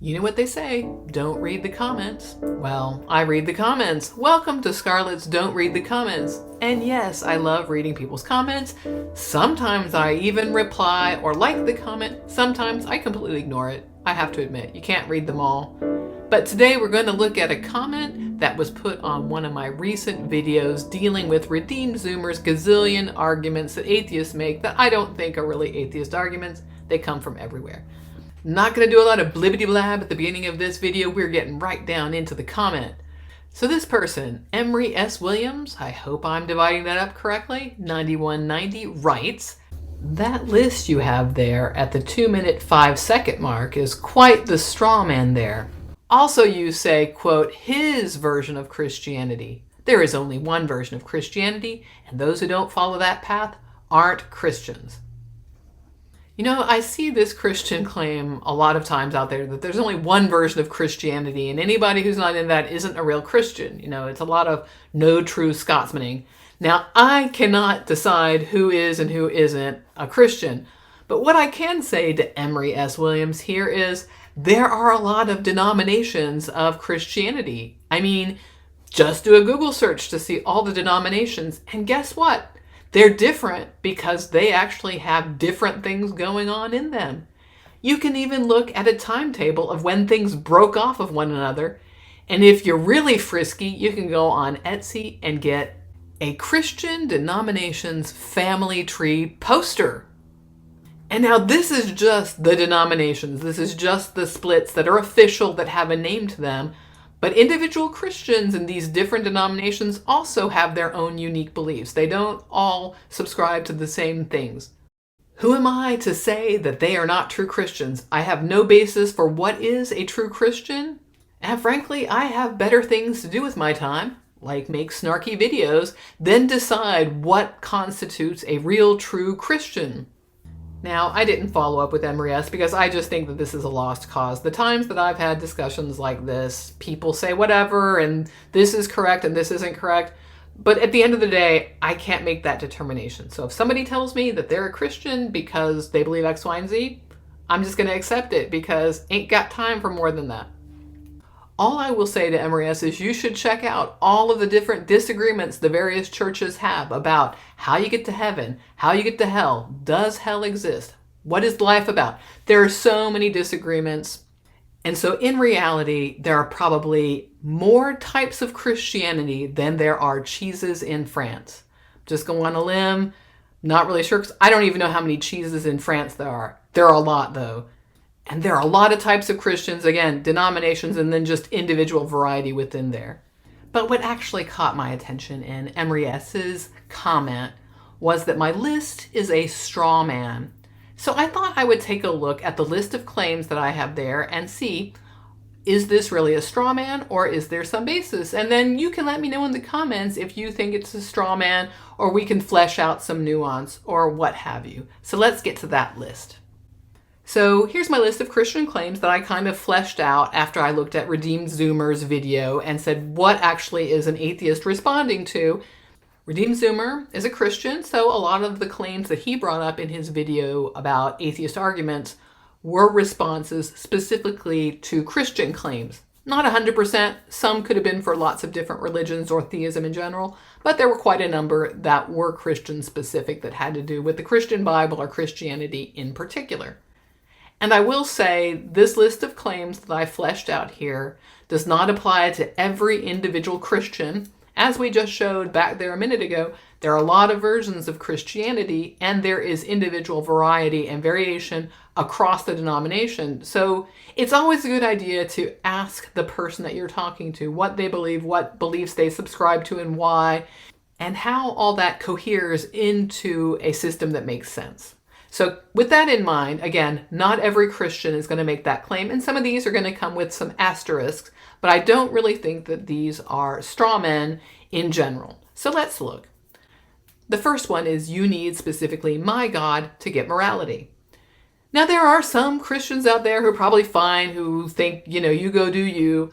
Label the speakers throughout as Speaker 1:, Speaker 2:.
Speaker 1: You know what they say, don't read the comments. Well, I read the comments. Welcome to Scarlett's Don't Read the Comments. And yes, I love reading people's comments. Sometimes I even reply or like the comment. Sometimes I completely ignore it. I have to admit, you can't read them all. But today we're going to look at a comment that was put on one of my recent videos dealing with Redeemed Zoomer's gazillion arguments that atheists make that I don't think are really atheist arguments. They come from everywhere. Not going to do a lot of blibbity blab at the beginning of this video. We're getting right down into the comment. So this person, Emery S. Williams, I hope I'm dividing that up correctly, 9190, writes, "That list you have there at the 2-minute 5-second mark is quite the straw man there. Also you say, quote, his version of Christianity. There is only one version of Christianity, and those who don't follow that path aren't Christians." You know, I see this Christian claim a lot of times out there that there's only one version of Christianity, and anybody who's not in that isn't a real Christian. You know, it's a lot of no true Scotsmaning. Now, I cannot decide who is and who isn't a Christian, but what I can say to Emery S. Williams here is there are a lot of denominations of Christianity. I mean, just do a Google search to see all the denominations, and guess what? They're different because they actually have different things going on in them. You can even look at a timetable of when things broke off of one another. And if you're really frisky, you can go on Etsy and get a Christian denominations family tree poster. And now this is just the denominations. This is just the splits that are official, that have a name to them. But individual Christians in these different denominations also have their own unique beliefs. They don't all subscribe to the same things. Who am I to say that they are not true Christians? I have no basis for what is a true Christian. And frankly, I have better things to do with my time, like make snarky videos, than decide what constitutes a real true Christian. Now, I didn't follow up with Emery S. because I just think that this is a lost cause. The times that I've had discussions like this, people say whatever, and this is correct and this isn't correct. But at the end of the day, I can't make that determination. So if somebody tells me that they're a Christian because they believe X, Y, and Z, I'm just going to accept it because ain't got time for more than that. All I will say to Emery S. is you should check out all of the different disagreements the various churches have about how you get to heaven, how you get to hell, does hell exist, what is life about. There are so many disagreements. And so in reality, there are probably more types of Christianity than there are cheeses in France. Just going on a limb, not really sure, because I don't even know how many cheeses in France there are. There are a lot though. And there are a lot of types of Christians, again, denominations, and then just individual variety within there. But what actually caught my attention in Emery S.'s comment was that my list is a straw man. So I thought I would take a look at the list of claims that I have there and see, is this really a straw man or is there some basis? And then you can let me know in the comments if you think it's a straw man, or we can flesh out some nuance or what have you. So let's get to that list. So here's my list of Christian claims that I kind of fleshed out after I looked at Redeemed Zoomer's video and said, what actually is an atheist responding to? Redeemed Zoomer is a Christian, so a lot of the claims that he brought up in his video about atheist arguments were responses specifically to Christian claims. Not 100%, some could have been for lots of different religions or theism in general, but there were quite a number that were Christian specific that had to do with the Christian Bible or Christianity in particular. And I will say this list of claims that I fleshed out here does not apply to every individual Christian. As we just showed back there a minute ago, there are a lot of versions of Christianity, and there is individual variety and variation across the denomination. So it's always a good idea to ask the person that you're talking to what they believe, what beliefs they subscribe to and why, and how all that coheres into a system that makes sense. So with that in mind, again, not every Christian is going to make that claim, and some of these are going to come with some asterisks, but I don't really think that these are straw men in general. So let's look. The first one is you need specifically my God to get morality. Now there are some Christians out there who are probably fine, who think, you go do you,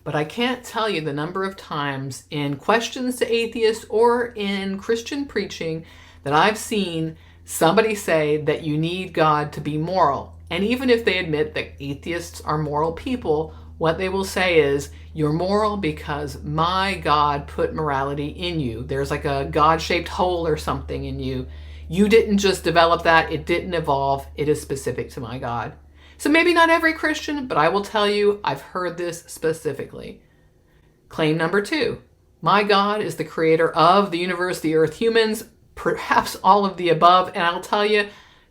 Speaker 1: but I can't tell you the number of times in questions to atheists or in Christian preaching that I've seen somebody say that you need God to be moral. And even if they admit that atheists are moral people, what they will say is, you're moral because my God put morality in you. There's like a God-shaped hole or something in you. You didn't just develop that. It didn't evolve. It is specific to my God. So maybe not every Christian, but I will tell you, I've heard this specifically. Claim number 2. My God is the creator of the universe, the earth, humans, perhaps all of the above. And I'll tell you,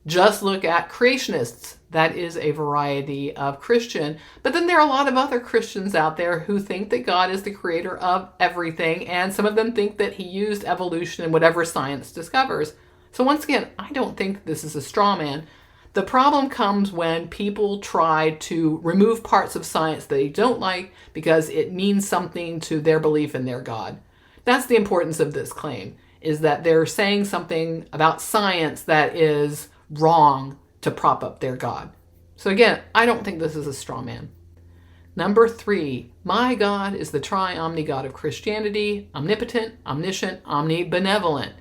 Speaker 1: just look at creationists. That is a variety of Christian. But then there are a lot of other Christians out there who think that God is the creator of everything. And some of them think that he used evolution in whatever science discovers. So once again, I don't think this is a straw man. The problem comes when people try to remove parts of science they don't like because it means something to their belief in their God. That's the importance of this claim, is that they're saying something about science that is wrong to prop up their God. So again, I don't think this is a straw man. Number 3, my God is the Omni God of Christianity, omnipotent, omniscient, omnibenevolent.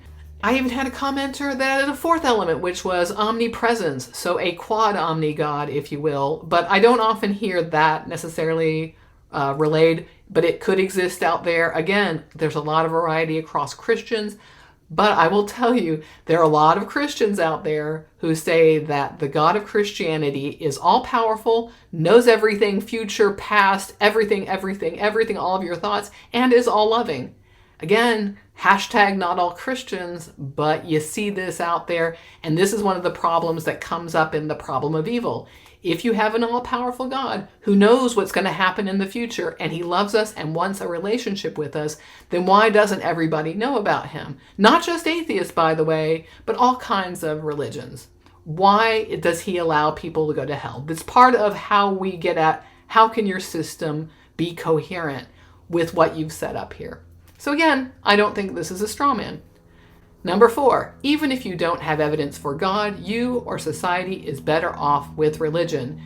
Speaker 1: I even had a commenter that added a 4th element, which was omnipresence, so a quad omni God, if you will. But I don't often hear that necessarily relayed, but it could exist out there. Again, there's a lot of variety across Christians, but I will tell you, there are a lot of Christians out there who say that the God of Christianity is all-powerful, knows everything, future, past, everything, all of your thoughts, and is all-loving. Again, hashtag not all Christians, but you see this out there, and this is one of the problems that comes up in the problem of evil. If you have an all-powerful God who knows what's going to happen in the future, and he loves us and wants a relationship with us, then why doesn't everybody know about him? Not just atheists, by the way, but all kinds of religions. Why does he allow people to go to hell? That's part of how we get at how can your system be coherent with what you've set up here. So again, I don't think this is a straw man. Number 4, even if you don't have evidence for God, you or society is better off with religion.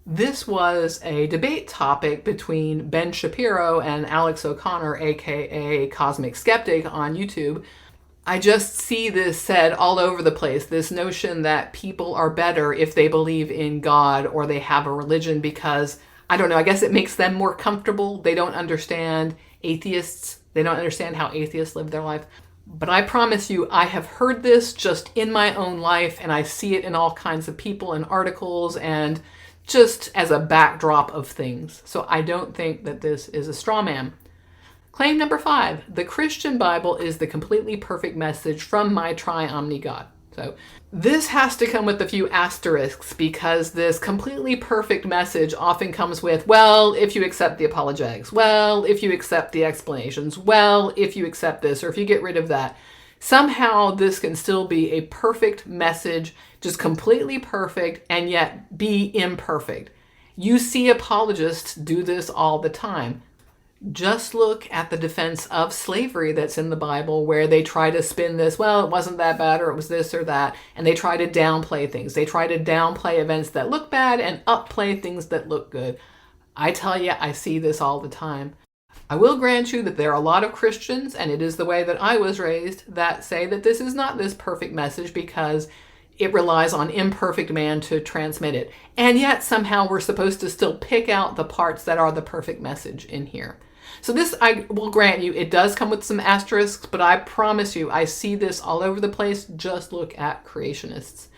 Speaker 1: This was a debate topic between Ben Shapiro and Alex O'Connor, aka Cosmic Skeptic, on YouTube. I just see this said all over the place, this notion that people are better if they believe in God or they have a religion because, I don't know, I guess it makes them more comfortable. They don't understand atheists. They don't understand how atheists live their life. But I promise you, I have heard this just in my own life, and I see it in all kinds of people and articles and just as a backdrop of things. So I don't think that this is a straw man. Claim number 5, the Christian Bible is the completely perfect message from my Omni God. So this has to come with a few asterisks because this completely perfect message often comes with, well, if you accept the apologetics, well, if you accept the explanations, well, if you accept this, or if you get rid of that. Somehow this can still be a perfect message, just completely perfect, and yet be imperfect. You see apologists do this all the time. Just look at the defense of slavery that's in the Bible where they try to spin this, well, it wasn't that bad or it was this or that, and they try to downplay things. They try to downplay events that look bad and upplay things that look good. I tell you, I see this all the time. I will grant you that there are a lot of Christians, and it is the way that I was raised, that say that this is not this perfect message because it relies on imperfect man to transmit it. And yet somehow we're supposed to still pick out the parts that are the perfect message in here. So this, I will grant you, it does come with some asterisks, but I promise you, I see this all over the place. Just look at creationists.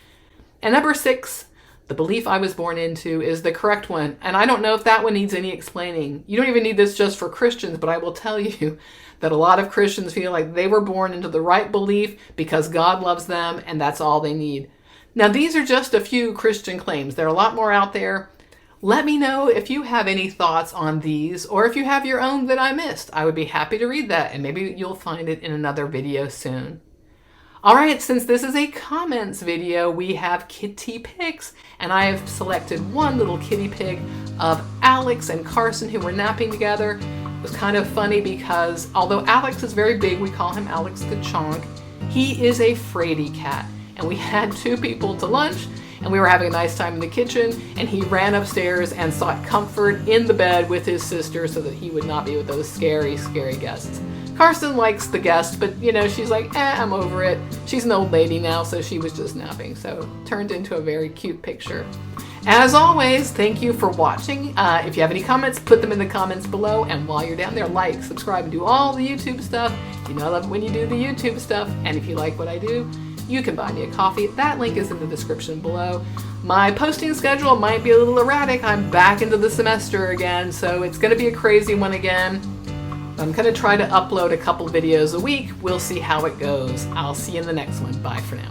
Speaker 1: And number 6, the belief I was born into is the correct one. And I don't know if that one needs any explaining. You don't even need this just for Christians, but I will tell you that a lot of Christians feel like they were born into the right belief because God loves them and that's all they need. Now, these are just a few Christian claims. There are a lot more out there. Let me know if you have any thoughts on these, or if you have your own that I missed. I would be happy to read that, and maybe you'll find it in another video soon. All right, since this is a comments video, we have kitty pics, and I have selected one little kitty pig of Alex and Carson who were napping together. It was kind of funny because although Alex is very big, we call him Alex the Chonk, he is a fraidy cat. And we had 2 people to lunch, and we were having a nice time in the kitchen, and he ran upstairs and sought comfort in the bed with his sister so that he would not be with those scary, scary guests. Carson likes the guest, but you know, she's like, I'm over it. She's an old lady now, so she was just napping. So it turned into a very cute picture. As always, thank you for watching. If you have any comments, put them in the comments below. And while you're down there, like, subscribe, and do all the YouTube stuff. You know I love it when you do the YouTube stuff. And if you like what I do, you can buy me a coffee. That link is in the description below. My posting schedule might be a little erratic. I'm back into the semester again, so it's going to be a crazy one again. I'm going to try to upload a couple videos a week. We'll see how it goes. I'll see you in the next one. Bye for now.